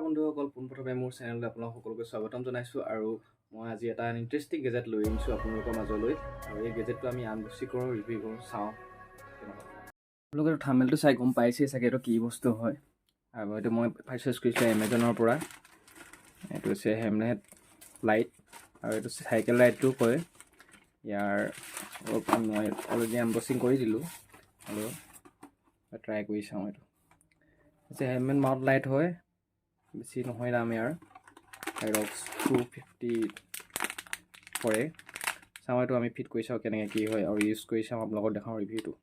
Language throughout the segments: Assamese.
বন্ধুসকল পোনপ্ৰথমে মোৰ চেনেললৈ আপোনালোক সকলোকে স্বাগতম জনাইছোঁ আৰু মই আজি এটা ইণ্টাৰেষ্টিং গেজেট লৈ আনিছোঁ আপোনালোকৰ মাজলৈ আৰু এই গেজেটটো আমি আনবক্সিং কৰোঁ ৰিভিউ কৰোঁ চাওঁ আপোনালোকে থাম্বনেইলটো চাই গম পাইছেই চাগে এইটো কি বস্তু হয় আৰু এইটো মই পাৰচেছ কৰিছোঁ এমেজনৰ পৰা এইটো হৈছে হেমলেট লাইট আৰু এইটো চাইকেল লাইটটো কয় ইয়াৰ মই অলৰেডি আনবক্সিং কৰি দিলোঁ আৰু ট্ৰাই কৰি চাওঁ এইটো হৈছে হেলমেট মাউণ্ট লাইট হয় বেছি নহয় দাম ইয়াৰ আইৰক্স 250 পৰে চাওঁ এইটো আমি ফিট কৰি চাওঁ কেনেকৈ কি হয় আৰু ইউজ কৰি চাওঁ আপোনালোকক দেখাওঁ ৰিভিউটো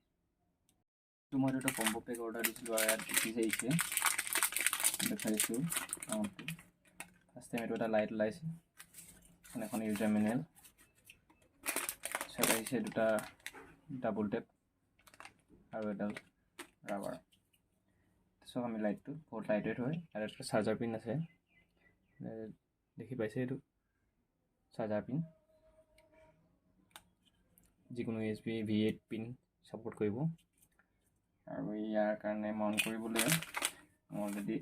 মই এটা কম্বো পেক অৰ্ডাৰ দিছিলোঁ আৰু ইয়াত গুচি আহিছে দেখাইছোঁ চাউণ্ডটো ফাৰ্ষ্ট টাইম এইটো এটা লাইট ওলাইছে এখন ইউজাৰ মেনুৱেল পিছত আহিছে দুটা ডাবল টেপ আৰু এডাল ৰাবাৰ সব আমি লাইটটো বহুত লাইটেড হয় আৰু এটা চাৰ্জাৰ পিন আছে দেখি পাইছে এইটো চাৰ্জাৰ পিন যিকোনো USB V8 পিন সাপোৰ্ট কৰিব আৰু ইয়াৰ কাৰণে মাউণ্ট কৰিবলৈ অলৰেডি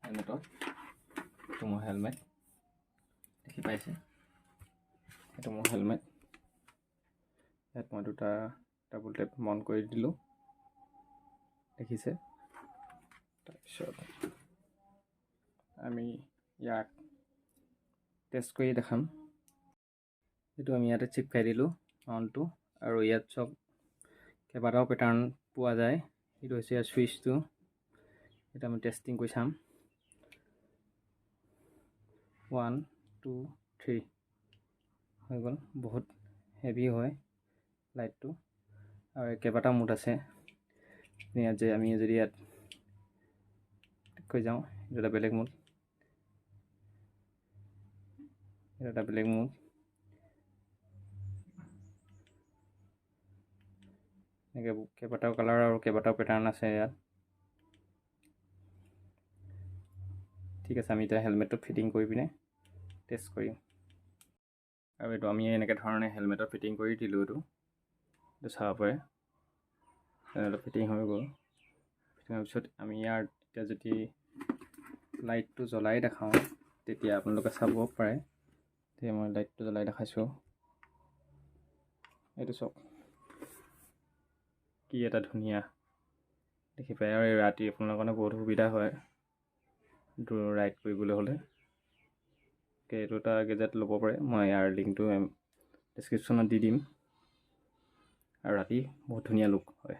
হেলমেটত এইটো মোৰ হেলমেট দেখি পাইছে এইটো মোৰ হেলমেট ইয়াত মই দুটা ডাবল টেপ মাউণ্ট কৰি দিলোঁ দেখিছে তাৰপিছত আমি ইয়াক টেষ্ট কৰি দেখাম এইটো আমি ইয়াতে চিপকাই দিলোঁ মাউণ্টটো আৰু ইয়াত চব কেইবাটাও পেটাৰ্ণ পোৱা যায় এইটো হৈছে ইয়াৰ ছুইচটো এইটো আমি টেষ্টিং কৰি চাম 1 2 3 হৈ গ'ল বহুত হেভি হয় লাইটটো আৰু কেইবাটাও মুড আছে ইয়াত যে আমি যদি ইয়াত কৈ যাওঁ এটা বেলেগ মুড এটা বেলেগ মুড এনেকৈ কেইবাটাও কালাৰ আৰু কেইবাটাও পেটাৰ্ণ আছে ইয়াত ঠিক আছে আমি এতিয়া হেলমেটটো ফিটিং কৰি পিনে টেষ্ট কৰিম আৰু এইটো আমি এনেকৈ ধৰণে হেলমেটত ফিটিং কৰি দিলোঁ এইটো চাব পাৰে এনেকৈ ফিটিং হৈ গ'ল ফিটিং হোৱাৰ পিছত আমি ইয়াৰ এতিয়া যদি লাইটটো জ্বলাই দেখাওঁ তেতিয়া আপোনালোকে চাব পাৰে তেতিয়া মই লাইটটো জ্বলাই দেখাইছোঁ এইটো চাওক কি এটা ধুনীয়া দেখি পায় আৰু ৰাতি আপোনালোকৰ কাৰণে বহুত সুবিধা হয় দূৰ ৰাইড কৰিবলৈ হ'লে এইটো এটা গেজেট ল'ব পাৰে মই ইয়াৰ লিংকটো ডেছক্ৰিপশ্যনত দি দিম আৰু ৰাতি বহুত ধুনীয়া লুক হয়